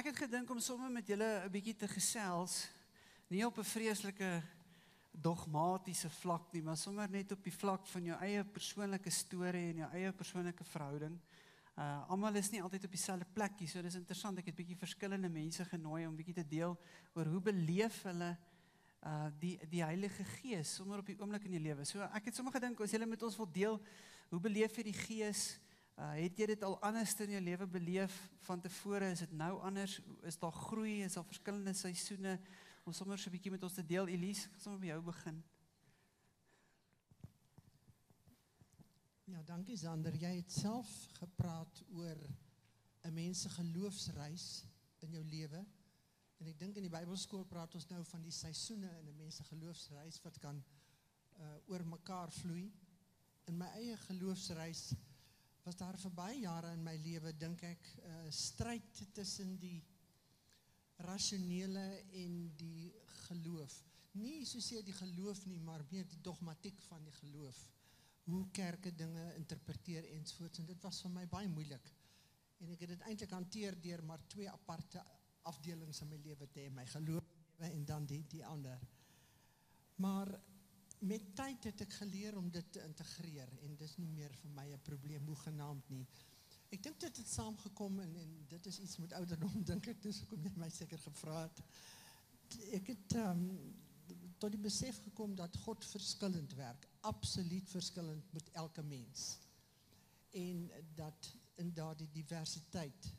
Ek het gedink om sommer met julle 'n bietjie te gesels, nie op 'n vreeslike dogmatiese vlak nie, maar sommer net op die vlak van jou eie persoonlike storie en jou eie persoonlike verhouding. Almal is nie altyd op dieselfde plekkie, so dis interessant, ek het bietjie verskillende mense genooi om bietjie te deel oor hoe beleef hulle die Heilige Gees, sommer op die oomblik in die lewe. So ek het sommer gedink, as julle met ons wil deel, hoe beleef jy die Gees? Het jy dit al anders in jou lewe beleef van tevore? Is dit nou anders? Is daar groei? Is daar verskillende seisoene? Om sommer so 'n bietjie met ons te deel. Elise, ek sal met jou begin. Ja, dankie Sander. Jy het self gepraat oor 'n mens se geloofsreis in jou lewe. En ek dink in die Bybelskool praat ons nou van die seisoene in 'n mens se geloofsreis wat kan oor mekaar vloei. In my eie geloofsreis was daar vir baie jare in my lewe, dink ek, stryd tussen die rasionele en die geloof. Nie soseer die geloof nie, maar meer die dogmatiek van die geloof. Hoe kerke dinge interpreteer ensovoorts. En dit was vir my baie moeilik. En ek het dit eintlik hanteer deur maar 2 aparte afdelings in my lewe te hê, my geloofslewe en dan die ander. Maar met tyd het ek geleer om dit te integreer en dis nie meer vir my 'n probleem hoegenaamd nie. Ek dink dit het saamgekom en dit is iets met ouderdom, dink ek, dus hoekom jy my seker gevra het. Ek het tot die besef gekom dat God verskillend werk, absoluut verskillend met elke mens. En dat in daardie diversiteit,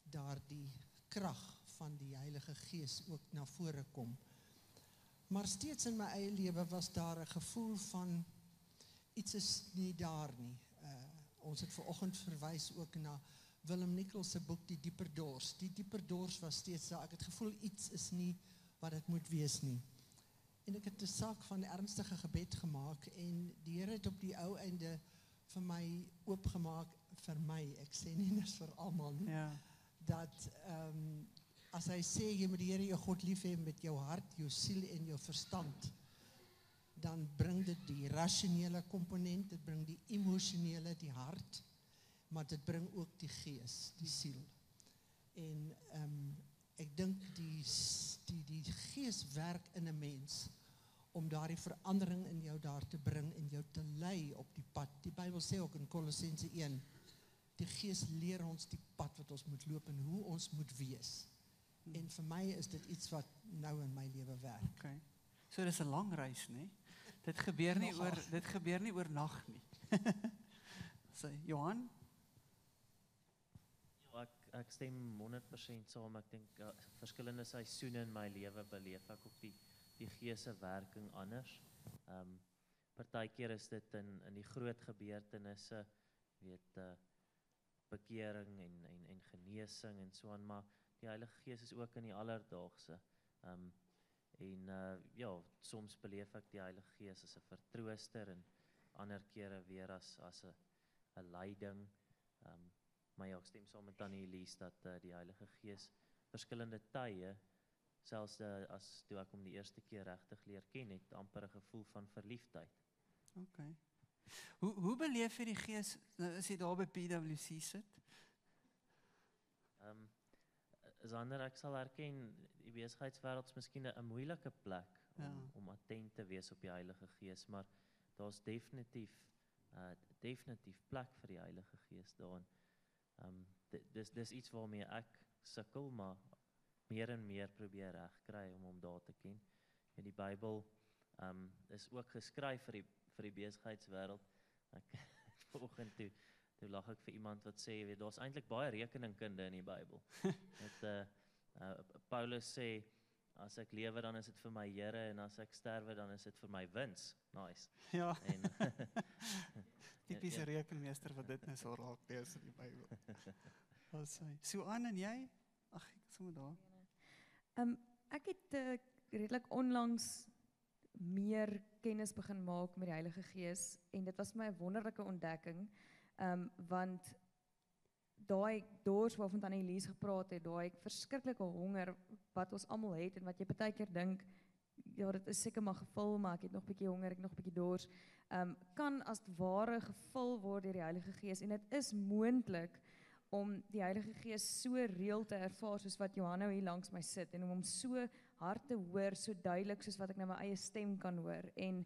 daardie krag van die Heilige Gees ook na vore kom. Maar steeds in my eie lewe was daar 'n gevoel van iets is nie daar nie. Ons het vanoggend verwys ook na Willem Nichols se boek Die Dieper Dors. Die dieper dors was steeds daar. Ek het gevoel iets is nie wat dit moet wees nie. En ek het 'n saak van ernstige gebed gemaak en die Here het op die ou einde vir my oopgemaak, vir my, ek sê nie net vir almal nie. Ja. Dat as hy sê jy moet die Here jou God lief hê met jou hart, jou siel en jou verstand, dan bring dit die rasionele komponent, dit bring die emosionele, die hart, maar dit bring ook die gees, die siel. En ek dink die gees werk in 'n mens om daardie verandering in jou daar te bring en jou te lei op die pad. Die Bybel sê ook in Kolossense 1, die gees leer ons die pad wat ons moet loop en hoe ons moet wees. En vir my is dit iets wat nou in my lewe werk. Okay. So dis 'n lang reis, nee? Dit gebeur nie oor nag nie. So, Johan? Ja, ek stem 100% saam. Ek dink verskillende seisoene in my lewe beleef ek ook die Gees se werking anders. Partykeer is dit in die groot gebeurtenisse, weet bekering en genesing en so aan, maar die Heilige Gees is ook in die alledaagse. Ja, soms beleef ek die Heilige Gees as 'n vertrooster en ander kere weer as 'n leiding. Maar ja, ek stem saam met Tannie Elise dat die Heilige Gees verskillende tye, selfs as toe ek hom die eerste keer regtig leer ken het, amper 'n gevoel van verliefdheid. Okay. Hoe beleef jy die Gees as jy daar by PwC sit? Sander, ek sal erken, die besigheidswêreld is miskien 'n moeilike plek om attent te wees op die Heilige Gees, maar daar's definitief plek vir die Heilige Gees daarin. Dis iets waarmee ek sukkel, maar meer en meer probeer regkry om hom daar te ken. En die Bybel is ook geskryf vir die besigheidswêreld. Ek vanoggend toe lag ek vir iemand wat sê, weet, daar's eintlik baie rekeningkunde in die Bybel. Paulus sê, as ek lewe dan is dit vir my Here en as ek sterwe dan is dit vir my wins. Nice. Ja. En Tipiese rekenmeester wat dit nou so raak lees in die Bybel. So Ann en jy? Ag, ek is sommer daar. Ek het redelik onlangs meer kennis begin maak met die Heilige Gees en dit was vir my 'n wonderlike ontdekking, want daai dors waarvan Tannie Elise gepraat het, daai verskriklike honger wat ons almal het en wat jy baie keer dink, ja, dit is seker maar gevul, maar ek het nog 'n bietjie honger, ek nog 'n bietjie dors, kan as ware gevul word deur die Heilige Gees en dit is moontlik om die Heilige Gees so reël te ervaar soos wat Johanna hier langs my sit en om hom so hard te hoor, so duidelik soos wat ek nou my eie stem kan hoor. En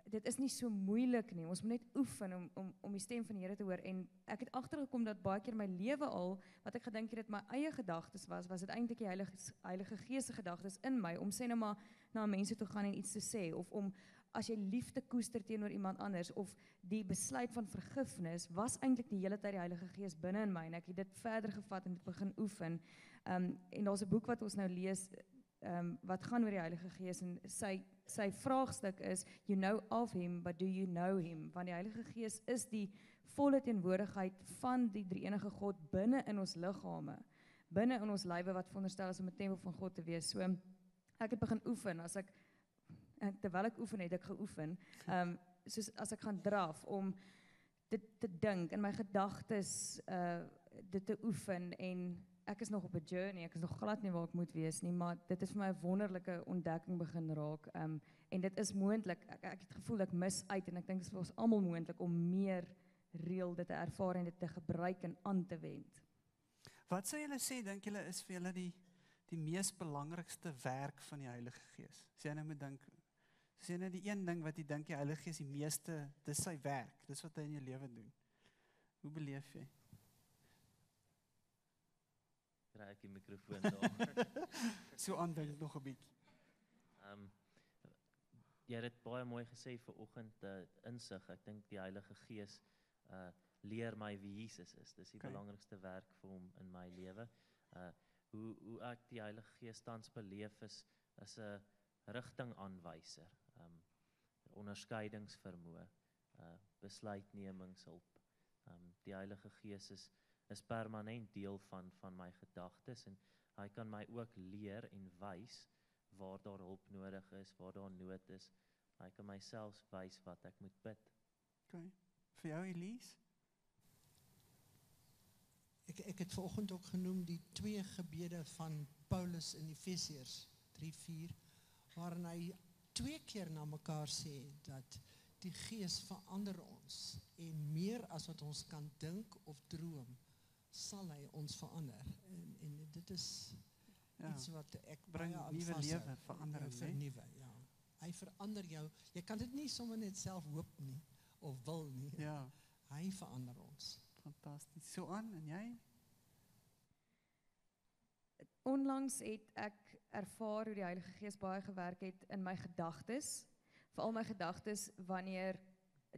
dit is nie so moeilik nie. Ons moet net oefen om die stem van die Here te hoor. En ek het agtergekom dat baie keer my lewe al, wat ek gedink het my eie gedagtes was dit eintlik die Heilige Gees se gedagtes in my, om sê nou maar na mense toe gaan en iets te sê, of om as jy liefde koester teenoor iemand anders, of die besluit van vergifnis, was eintlik die hele tyd die Heilige Gees binne in my, en ek het dit verder gevat en dit begin oefen. En daar's 'n boek wat ons nou lees, wat gaan oor die Heilige Gees, en sy vraagstuk is, you know of him, but do you know him? Want die Heilige Gees is die volle teenwoordigheid van die drie-enige God binne in ons liggame, binne in ons lywe wat veronderstel is om 'n tempel van God te wees. So, ek het begin oefen, terwyl ek oefen het ek geoefen, soos as ek gaan draf, om dit te dink, in my gedagtes, dit te oefen, en ek is nog op 'n journey, ek is nog glad nie waar ek moet wees nie, maar dit is vir my 'n wonderlike ontdekking begin raak, en dit is moontlik, ek het gevoel ek mis uit, en ek dink dit is vir ons almal moontlik om meer reël dit te ervaar en dit te gebruik en aan te wend. Wat sou julle sê, dink julle is vir julle die mees belangrikste werk van die Heilige Gees? As jy nou moet dink, as jy nou die een ding wat jy dink die Heilige Gees die meeste, dis sy werk, dis wat hy in jou lewe doen. Hoe beleef jy? Kry ek die mikrofoon daar. So aandink nog 'n bietjie. Jy het dit baie mooi gesê vanoggend, insig. Ek dink die Heilige Gees leer my wie Jesus is. Dis die belangrikste werk vir hom in my lewe. Hoe ek die Heilige Gees tans beleef is 'n rigtingaanwyser, onderskeidingsvermoë, besluitnemingshulp. Die Heilige Gees is permanent deel van my gedagtes, en hy kan my ook leer en wys waar daar hulp nodig is, waar daar nood is. Hy kan my selfs wys wat ek moet bid. Okay. Vir jou, Elise? Ek het vanoggend ook genoem die 2 gebede van Paulus in Efesiërs 3:4, waarin hy 2 keer na mekaar sê dat die Gees verander ons, en meer as wat ons kan dink of droom, sal hy ons verander. En dit is iets wat ek bring nuwe lewe, verandering, vernuwe, ja. Hy verander jou. Jy kan dit nie sommer net self hoop nie, of wil nie. Ja. Hy verander ons. Fantasties. So aan, en jy? Onlangs het ek ervaar hoe die Heilige Gees baie gewerk het in my gedagtes, veral my gedagtes wanneer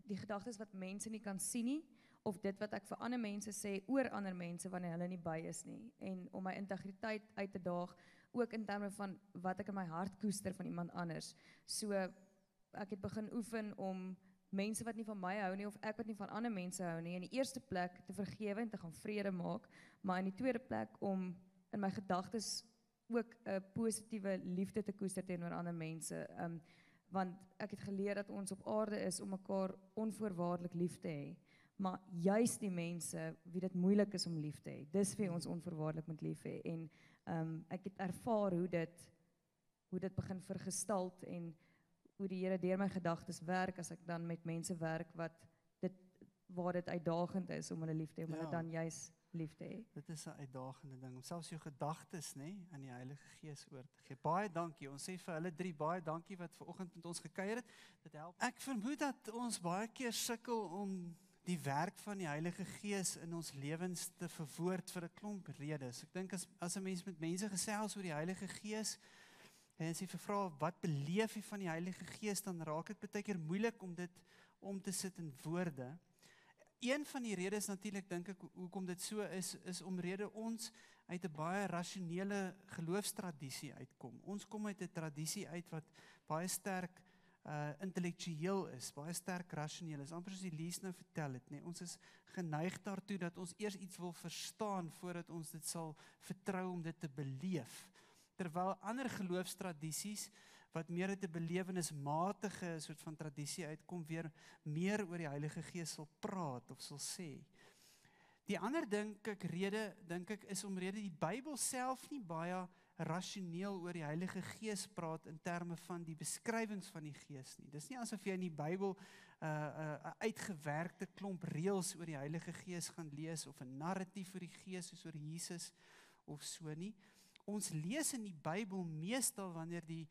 die gedagtes wat mense nie kan sien nie, of dit wat ek vir ander mense sê oor ander mense wanneer hulle nie by is nie, en om my integriteit uit te daag, ook in terme van wat ek in my hart koester van iemand anders. So, ek het begin oefen om mense wat nie van my hou nie, of ek wat nie van ander mense hou nie, in die eerste plek te vergewe en te gaan vrede maak, maar in die tweede plek om in my gedagtes ook 'n positiewe liefde te koester teenoor ander mense, want ek het geleer dat ons op aarde is om mekaar onvoorwaardelik lief te hê, maar juist die mense wie dit moeilik is om lief te hê, dis wie ons onvoorwaardelik moet lief hê, en ek het ervaar hoe dit begin vergestalt, en hoe die Here deur my gedagtes werk, as ek dan met mense werk waar dit uitdagend is om hulle lief te hê, om hulle dan juist lief te hê. Dit is 'n uitdagende ding, om selfs jou gedagtes, aan die Heilige Gees oor te gee. Baie dankie, ons sê vir hulle 3 baie dankie wat vanoggend met ons gekuier het, dit help. Ek vermoed dat ons baie keer sukkel om die werk van die Heilige Gees in ons lewens te verwoord vir 'n klomp redes. Ek dink as 'n mens met mense gesels oor die Heilige Gees, en as jy vra wat beleef jy van die Heilige Gees, dan raak dit baie keer moeilik om dit om te sit in woorde. Een van die redes natuurlik, dink ek, hoekom dit so is omrede ons uit 'n baie rasionele geloofstradisie uitkom. Ons kom uit 'n tradisie uit wat baie sterk intellektueel is, baie sterk rasioneel is, amper soos Elise nou vertel het, nee, ons is geneig daartoe dat ons eers iets wil verstaan voordat ons dit sal vertrou om dit te beleef. Terwyl ander geloofstradisies wat meer uit 'n belewenismatige soort van tradisie uitkom, weer meer oor die Heilige Gees sal praat of sal sê. Die ander rede, dink ek, is omrede die Bybel self nie baie rasioneel oor die Heilige Gees praat in terme van die beskrywings van die Gees nie. Dis nie asof jy in die Bybel 'n uitgewerkte klomp reëls oor die Heilige Gees gaan lees of 'n narratief oor die Gees soos oor Jesus of so nie. Ons lees in die Bybel meestal wanneer die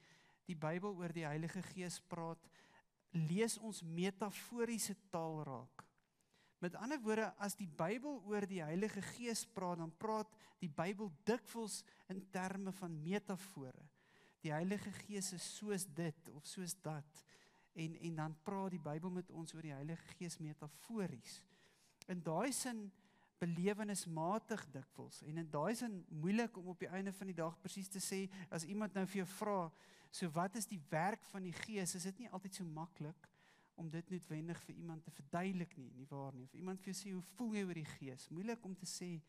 Bybel oor die Heilige Gees praat, lees ons metaforiese taal raak. Met ander woorde, as die Bybel oor die Heilige Gees praat, dan praat die Bybel dikwels in terme van metafore. Die Heilige Gees is soos dit of soos dat. En dan praat die Bybel met ons oor die Heilige Gees metafories. In daai sin belewenismatig dikwels. En in daai sin moeilik om op die einde van die dag presies te sê, as iemand nou vir jou vra, so wat is die werk van die Gees, is dit nie altyd so maklik om dit noodwendig vir iemand te verduidelik nie waar nie. Of iemand vir jou sê, hoe voel jy oor die Gees? Moeilik om te sê,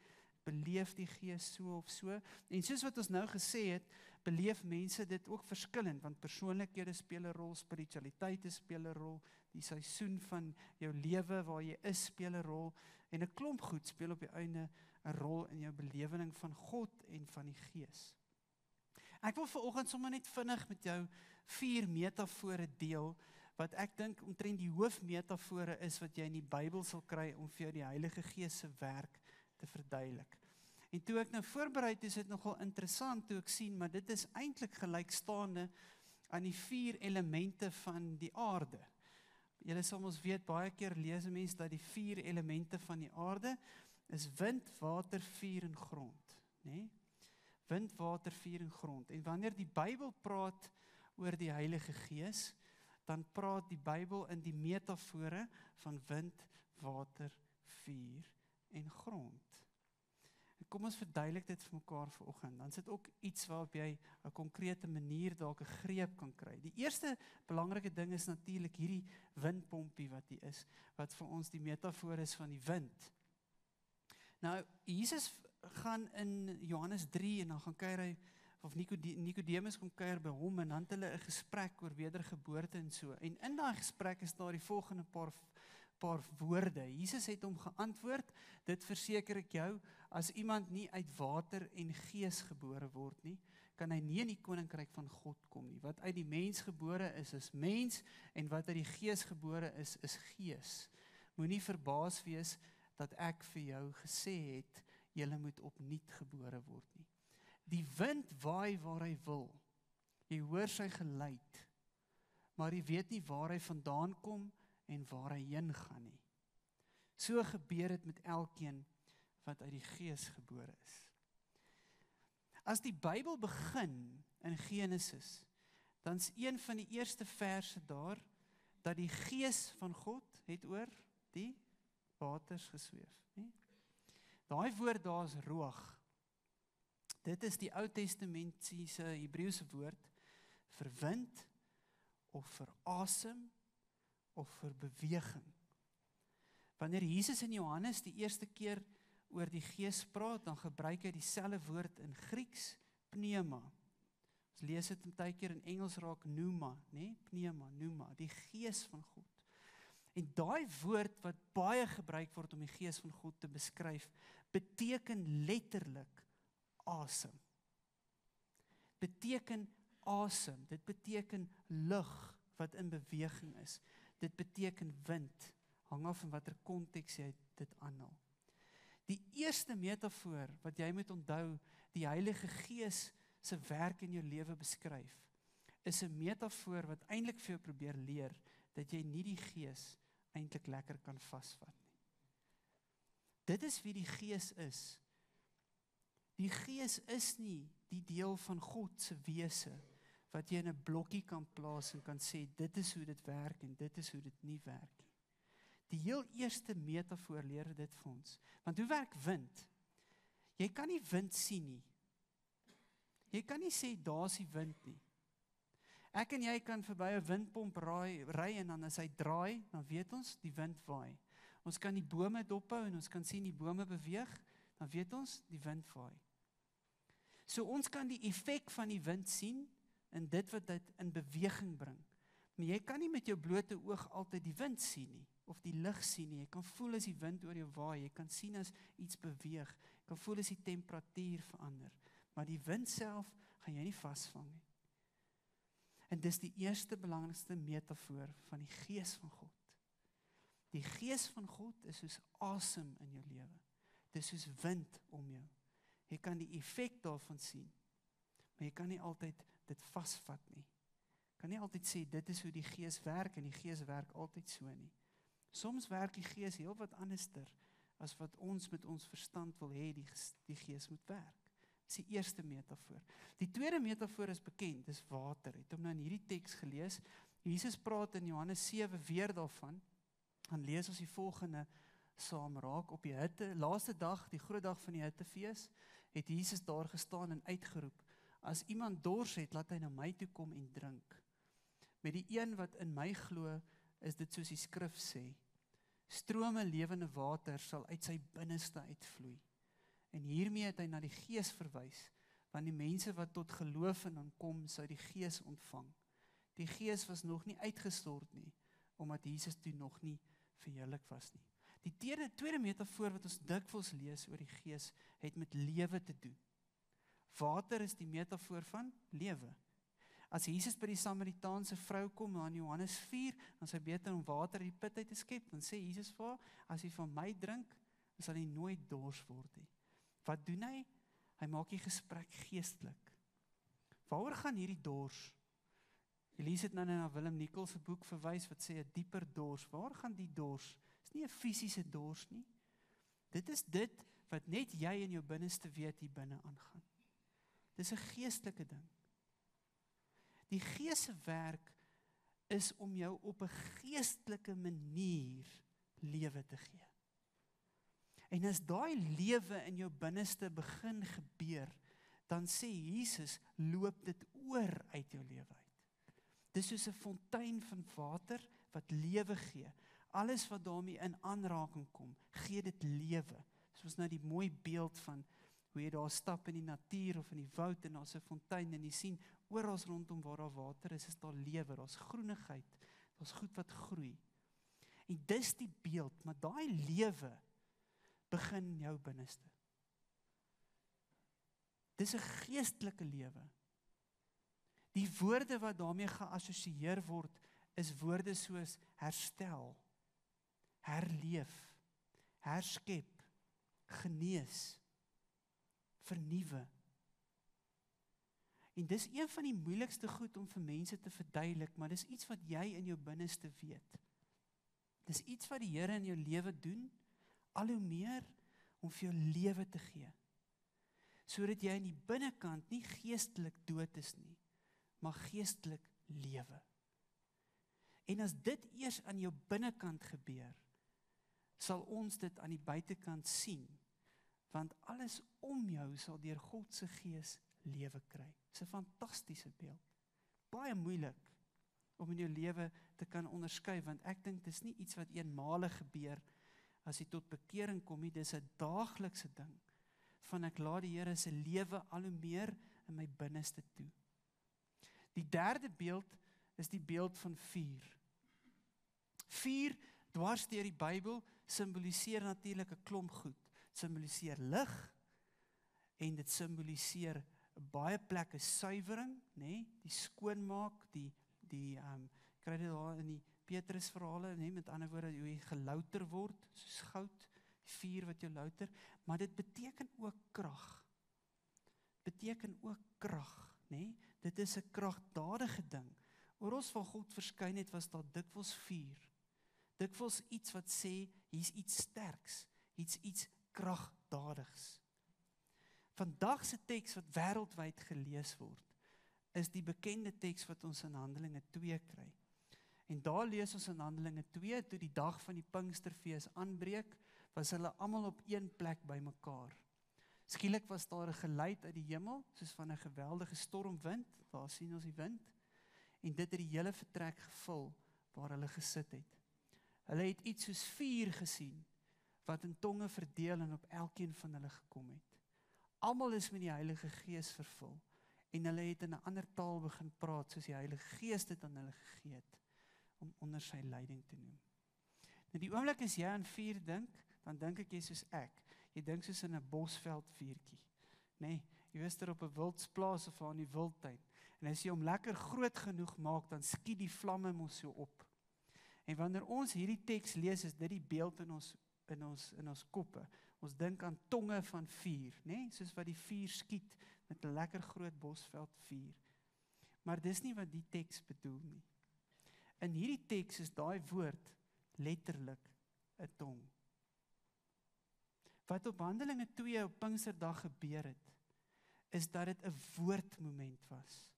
beleef die Gees so of so. En soos wat ons nou gesê het, beleef mense dit ook verskillend, want persoonlikhede speel 'n rol, spiritualiteit speel 'n rol, die seisoen van jou lewe waar jy is speel 'n rol, en 'n klomp goed speel op die einde 'n rol in jou belewing van God en van die Gees. Ek wil vanoggend sommer net vinnig met jou 4 metafore deel, wat ek dink omtrent die hoofmetafore is wat jy in die Bybel sal kry om vir jou die Heilige Gees se werk te verduidelik. En toe ek nou voorberei het, is dit nogal interessant toe ek sien, maar dit is eintlik gelykstaande aan die 4 elemente van die aarde. Julle sal ons weet, baie keer lees mense dat die 4 elemente van die aarde is wind, water, vuur en grond, né? Wind, water, vuur en grond. En wanneer die Bybel praat oor die Heilige Gees, dan praat die Bybel in die metafore van wind, water, vuur en grond. En kom ons verduidelik dit vir mekaar vanoggend. Dan sit ook iets waarop jy 'n konkrete manier dalk 'n greep kan kry. Die eerste belangrike ding is natuurlik hierdie windpompie wat hier is, wat vir ons die metafoor is van die wind. Nou, Jesus gaan in Johannes 3 en dan gaan kuier hy, of Nicodemus kom kuier by hom en dan het hulle 'n gesprek oor wedergeboorte en so. En in daai gesprek is daar die volgende paar woorde. Jesus het hom geantwoord, dit verseker ek jou, as iemand nie uit water en gees gebore word nie, kan hy nie in die koninkryk van God kom nie. Wat uit die mens gebore is mens, en wat uit die gees gebore is gees. Moenie verbaas wees dat ek vir jou gesê het, julle moet opnuut gebore word nie. Die wind waai waar hy wil. Jy hoor sy geluid, maar jy weet nie waar hy vandaan kom en waar hy heen gaan nie. So gebeur dit met elkeen wat uit die Gees gebore is. As die Bybel begin in Genesis, dan is een van die eerste verse daar, dat die Gees van God het oor die waters gesweef. Nie? Daai woord daar is ruach. Dit is die Ou Testamentiese Hebreëse woord vir wind, of vir asem, of vir beweging. Wanneer Jesus in Johannes die eerste keer oor die Gees praat, dan gebruik hy dieselfde woord in Grieks, pneuma. Ons lees dit baie keer in Engels raak pneuma, né? Pneuma, pneuma, die Gees van God. En daai woord wat baie gebruik word om die Gees van God te beskryf, beteken letterlik asem. Beteken asem, dit beteken lug wat in beweging is. Dit beteken wind, hang af in watter konteks jy dit aanhaal. Die eerste metafoor wat jy moet onthou, die Heilige Gees se werk in jou lewe beskryf, is 'n metafoor wat eintlik vir jou probeer leer, dat jy nie die Gees eintlik lekker kan vasvat nie. Dit is wie die Gees is. Die Gees is nie die deel van God se wese, wat jy in 'n blokkie kan plaas en kan sê, dit is hoe dit werk en dit is hoe dit nie werk nie. Die heel eerste metafoor leer dit vir ons. Want hoe werk wind? Jy kan nie wind sien nie. Jy kan nie sê, daar is die wind nie. Ek en jy kan verby 'n windpomp ry en dan as hy draai, dan weet ons, die wind waai. Ons kan die bome dophou en ons kan sien die bome beweeg, dan weet ons, die wind waai. So ons kan die effek van die wind sien, en dit wat dit in beweging bring. Maar jy kan nie met jou blote oog altyd die wind sien nie, of die lug sien nie. Jy kan voel as die wind oor jou waai, jy kan sien as iets beweeg, jy kan voel as die temperatuur verander. maar die wind self gaan jy nie vasvang nie. En dis die eerste belangrikste metafoor van die gees van God. Die gees van God is soos asem in jou lewe. Dis soos wind om jou. Jy kan die effek daarvan sien, maar jy kan nie altyd dit vasvat nie. Jy kan nie altyd sê, dit is hoe die gees werk, en die gees werk altyd so nie. Soms werk die gees heel wat anderster, as wat ons met ons verstand wil hê, die gees moet werk. Dis die eerste metafoor. Die tweede metafoor is bekend, dis water. Het hom nou in hierdie teks gelees. Jesus praat in Johannes 7 weer daarvan. Dan lees ons die volgende saam raak. Op die laaste dag, die groot dag van die hittefees, het Jesus daar gestaan en uitgeroep, as iemand dors het, laat hy na my toe kom en drink. Met die een wat in my glo, is dit soos die skrif sê, strome lewende water sal uit sy binneste uitvloei. En hiermee het hy na die gees verwys, want die mense wat tot geloof in hom kom, sou die gees ontvang. Die gees was nog nie uitgestort nie, omdat Jesus toe nog nie verheerlik was nie. Die tweede metafoor wat ons dikwels lees oor die gees, het met lewe te doen. Water is die metafoor van lewe. As Jesus by die Samaritaanse vrou kom, in Johannes 4, dan is hy beter om water uit die put uit te skep, dan sê Jesus vir haar, as jy van my drink, dan sal jy nooit dors word nie. Wat doen hy? Hy maak die gesprek geestelik. Waaroor gaan hierdie dors? Jy lees dit nou na Willem Nichols se boek verwys, wat sê 'n dieper dors. Waar gaan die dors? Dis nie 'n fisiese dors nie. Dit is dit wat net jy in jou binneste weet hier binne aangaan. Dis 'n geestelike ding. Die Gees se werk is om jou op 'n geestelike manier lewe te gee. En as daai lewe in jou binneste begin gebeur, dan sê Jesus, loop dit oor uit jou lewe uit. Dis soos 'n fontein van water wat lewe gee. Alles wat daarmee in aanraking kom, gee dit lewe. Soos nou die mooi beeld van hoe jy daar stap in die natuur of in die woud en daar's 'n fontein en jy sien oral rondom waar daar water is daar lewe, daar's groenigheid, daar's goed wat groei. En dis die beeld, maar daai lewe begin in jou binneste. Dis 'n geestelike lewe. Die woorde wat daarmee geassosieer word, is woorde soos herstel, herleef, herskep, genees, vernuwe. En dis een van die moeilikste goed om vir mense te verduidelik, maar dis iets wat jy in jou binneste weet. Dis iets wat die Here in jou lewe doen, al hoe meer om vir jou lewe te gee. Sodat jy in die binnekant nie geestelik dood is nie, maar geestelik lewe. En as dit eers aan jou binnekant gebeur, sal ons dit aan die buitekant sien, want alles om jou sal deur God se Gees lewe kry. Dis 'n fantastiese beeld. Baie moeilik om in jou lewe te kan onderskei, want ek dink dis nie iets wat eenmalig gebeur as jy tot bekering kom nie, dis 'n daaglikse ding, van ek laat die Here se lewe al hoe meer in my binneste toe. Die derde beeld is die beeld van vuur. Vuur, dwars deur die Bybel, simboliseer natuurlik 'n klomp goed. Dit simboliseer lig, en dit simboliseer baie plekke suiwering, nê, die skoonmaak, kry dit daar in die Petrusverhale, nê, met ander woorde, hoe jy gelouter word, soos goud, die vuur wat jou louter, maar dit beteken ook krag. Beteken ook krag, nê? Dit is 'n kragdadige ding. Oral waar God verskyn het, was daar dikwels vuur. Dikwels iets wat sê, hier's iets sterks, iets kragdadigs. Vandag se teks wat wêreldwyd gelees word, is die bekende teks wat ons in Handelinge 2 kry. En daar lees ons in Handelinge 2, toe die dag van die Pinksterfees aanbreek, was hulle almal op een plek bymekaar. Skielik was daar 'n geluid uit die hemel, soos van 'n geweldige stormwind, daar sien ons die wind, en dit het die hele vertrek gevul waar hulle gesit het. Hulle het iets soos vuur gesien, wat in tonge verdeel en op elkeen van hulle gekom het. Almal is met die Heilige Gees vervul, en hulle het in 'n ander taal begin praat, soos die Heilige Gees dit aan hulle gegee het, om onder sy leiding te noem. Nou die oomblik as jy aan vuur dink, dan dink ek jy soos ek. Jy dink soos in 'n bosveld vuurtjie, nê? jy is daar op 'n wildsplaas of aan die wildtuin, en as jy hom lekker groot genoeg maak, dan skiet die vlamme mos so op. En wanneer ons hierdie teks lees, is dit die beeld in ons koppe. Ons dink aan tonge van vuur, né? Soos wat die vuur skiet met 'n lekker groot bosveld vuur. Maar dis nie wat die teks bedoel nie. In hierdie teks is daai woord letterlik 'n tong. Wat op Handelinge 2 op Pinksterdag gebeur het, is dat dit 'n woordmoment was.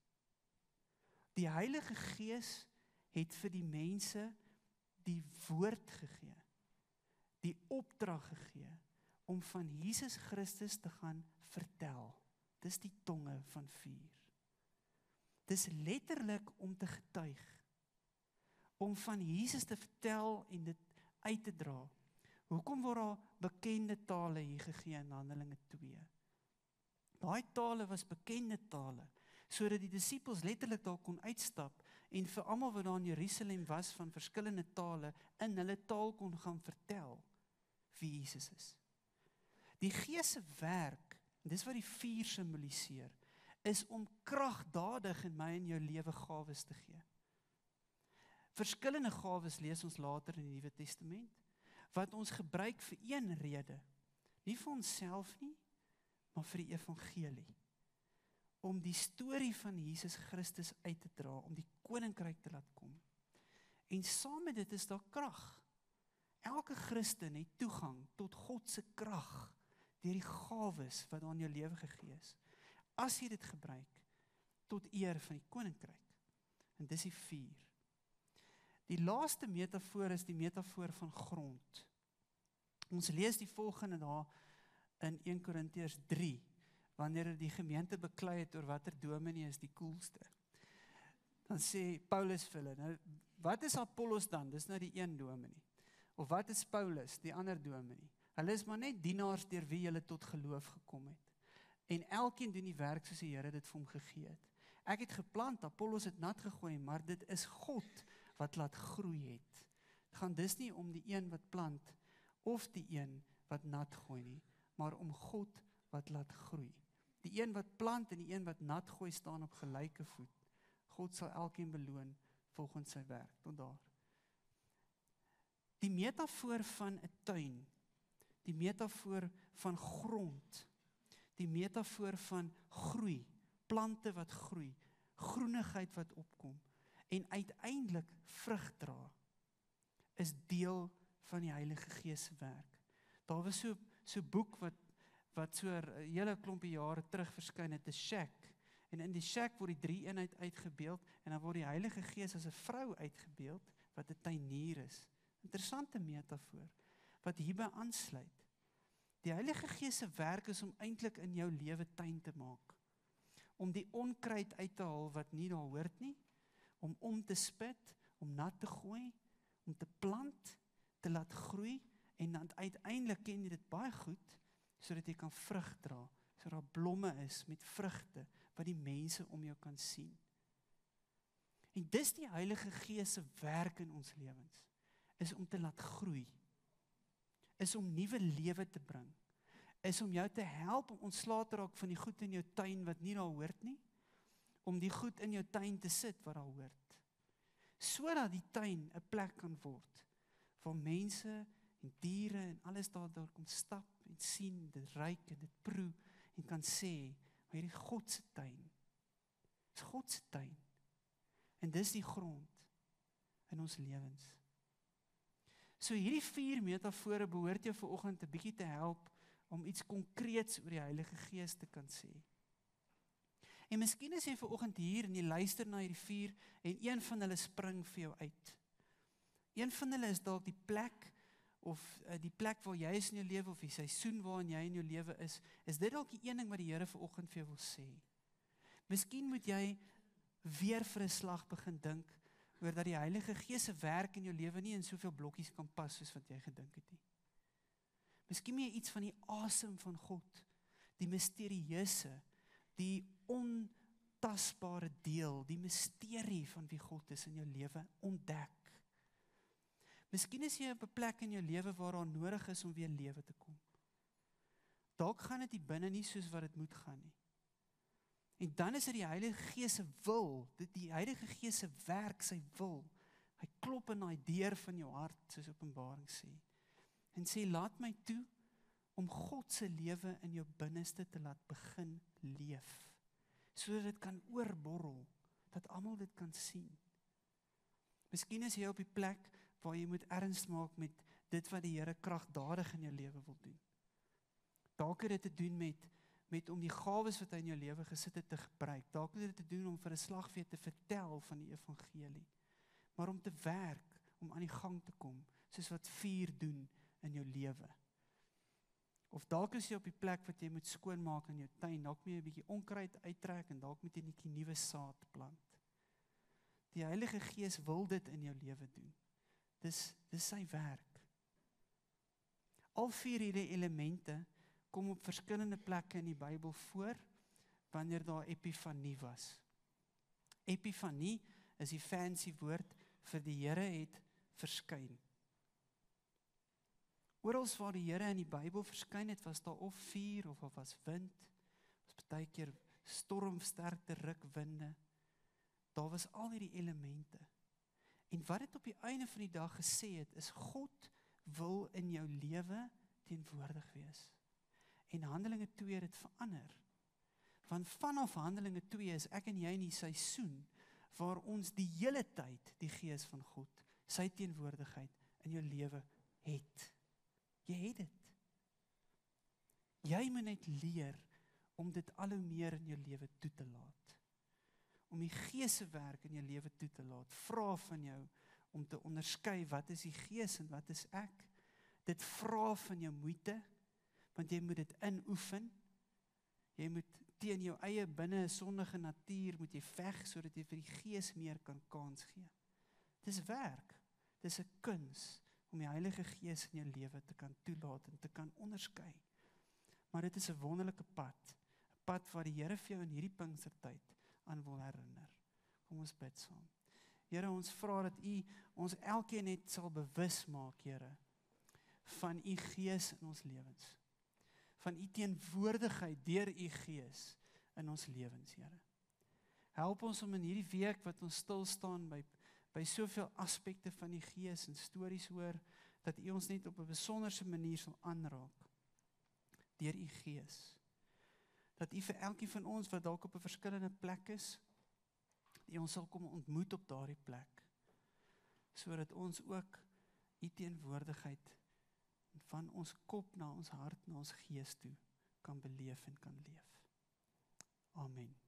Die Heilige Gees het vir die mense die woord gegee, die opdrag gegee, om van Jesus Christus te gaan vertel. Dis die tonge van vuur. Dis letterlik om te getuig, om van Jesus te vertel en dit uit te dra. Hoekom word daar bekende tale hier gegee in Handelinge 2? Daai tale was bekende tale, sodat die disippels letterlik daar kon uitstap en vir almal wat daar in Jerusalem was van verskillende tale, in hulle taal kon gaan vertel wie Jesus is. Die Gees se werk, dis wat die vuur simboliseer, is om kragdadig in my en jou lewe gawes te gee. Verskillende gawes lees ons later in die Nuwe Testament, wat ons gebruik vir een rede, nie vir onsself nie, maar vir die evangelie, om die storie van Jesus Christus uit te dra, om die koninkryk te laat kom. En saam met dit is daar krag. Elke Christen het toegang tot God se krag, deur die gawes wat aan jou lewe gegee is, as jy dit gebruik, tot eer van die koninkryk. En dis die vuur. Die laaste metafoor is die metafoor van grond. Ons lees die volgende daar in 1 Korintiërs 3, wanneer die gemeente beklei het oor watter dominee is die coolste. Dan sê Paulus vir hulle, nou, wat is Apollos dan? Dis nou die een dominee. Of wat is Paulus, die ander dominee? Hulle is maar net dienaars deur wie hulle tot geloof gekom het. En elkeen doen die werk soos die Here dit vir hom gegee het. Ek het geplant, Apollos het nat gegooi, maar dit is God wat laat groei het. Het gaan dus nie om die een wat plant, of die een wat nat gooi nie, maar om God wat laat groei. Die een wat plant en die een wat nat gooi staan op gelyke voet. God sal elkeen beloon volgens sy werk. Tot daar. Die metafoor van 'n tuin, die metafoor van grond, die metafoor van groei, plante wat groei, groenigheid wat opkom, en uiteindelik vrug dra, is deel van die Heilige Gees se werk. Daar was so boek wat so 'n hele klompie jare terug verskyn het, 'n shack. En in die shack word die drie eenheid uitgebeeld, en dan word die Heilige Gees as 'n vrou uitgebeeld, wat 'n tuinier is. Interessante metafoor, wat hierby aansluit. Die Heilige Gees se werk is om eintlik in jou lewe tuin te maak. Om die onkruid uit te haal wat nie daar hoort nie, om te spit, om nat te gooi, om te plant, te laat groei, en dan uiteindelik ken jy dit baie goed, sodat jy kan vrug dra, sodat daar blomme is met vrugte, wat die mense om jou kan sien. En dis die Heilige Gees se werk in ons lewens, is om te laat groei, is om nuwe lewe te bring, is om jou te help om ontslae te raak van die goed in jou tuin wat nie daar hoort nie, om die goed in jou tuin te sit wat daar hoort, sodat die tuin 'n plek kan word, waar mense en diere en alles daar kom stap en sien, dit ruik en dit proe, en kan sê, maar hierdie God se tuin, is God se tuin, en dis die grond in ons lewens. So hierdie 4 metafore behoort jou vanoggend 'n bietjie te help om iets konkreets oor die Heilige Gees te kan sê. En miskien is jy vanoggend hier en jy luister na hierdie 4 en een van hulle spring vir jou uit. Een van hulle is dalk die plek of die plek waar jy is in jou lewe of die seisoen waarin jy in jou lewe is dit dalk die een ding wat die Here vanoggend vir jou wil sê. Miskien moet jy weer vir 'n slag begin dink oor dat die Heilige Gees se werk in jou lewe nie in soveel blokkies kan pas soos wat jy gedink het nie. Miskien moet jy iets van die asem van God, die misterieuse, die ontasbare deel, die misterie van wie God is in jou lewe ontdek. Miskien is jy op 'n plek in jou lewe waar daar nodig is om weer lewe te kom. Dalk gaan dit hier binne nie soos wat dit moet gaan nie. En dan is dit die Heilige Gees se wil, die Heilige Gees se werk, sy wil. Hy klop in daai deur van jou hart, soos Openbaring sê. En sê, laat my toe om God se lewe in jou binneste te laat begin leef. Sodat dit kan oorborrel, dat almal dit kan sien. Miskien is jy op die plek waar jy moet erns maak met dit wat die Here kragtadig in jou lewe wil doen. Dalk het dit te doen met om die gawes wat hy in jou lewe gesit het te gebruik. Dalk het dit te doen om vir 'n slagvee te vertel van die evangelie. Maar om te werk, om aan die gang te kom, soos wat vuur doen in jou lewe. Of dalk is jy op die plek wat jy moet skoonmaak in jou tuin, dalk moet jy 'n bietjie onkruid uittrek en dalk moet jy 'n bietjie nuwe saad plant. Die Heilige Gees wil dit in jou lewe doen. Dis sy werk. Al 4 hierdie elemente kom op verskillende plekke in die Bybel voor wanneer daar epifanie was. Epifanie is die fancy woord vir die Here het verskyn. Oral waar die Here in die Bybel verskyn het, was daar of vuur of was wind, was baie keer stormsterkte rukwinde. Daar was al hierdie elemente. En wat dit op die einde van die dag gesê het, is God wil in jou lewe teenwoordig wees. En Handelinge 2 het dit verander. Want vanaf Handelinge 2 is ek en jy in die seisoen waar ons die hele tyd die Gees van God, sy teenwoordigheid in jou lewe het. Jy het dit. Jy moet net leer om dit al hoe meer in jou lewe toe te laat. Om die Gees se werk in jou lewe toe te laat. Vra van jou om te onderskei wat is die Gees en wat is ek. Dit vra van jou moeite, want jy moet dit inoefen. Jy moet teen jou eie binne 'n sondige natuur moet jy veg sodat jy vir die Gees meer kan kans gee. Dis werk. Dis 'n kuns om die Heilige Gees in jou lewe te kan toelaat en te kan onderskei. Maar dit is 'n wonderlike pad. 'n Pad wat die Here vir jou in hierdie Pinkstertyd aan wil herinner. Kom ons bid saam. Here, ons vra dat U ons elkeen net sal bewus maak, Here, van U Gees in ons lewens. Van U teenwoordigheid deur U Gees in ons lewens, Here. Help ons om in hierdie week wat ons stil staan by soveel aspekte van die Gees en stories hoor, dat U ons net op 'n besonderse manier sal aanraak deur U Gees. Dat U vir elkeen van ons wat dalk op 'n verskillende plek is, U ons sal kom ontmoet op daardie plek, sodat ons ook U teenwoordigheid van ons kop na ons hart, na ons gees toe kan beleef en kan leef. Amen.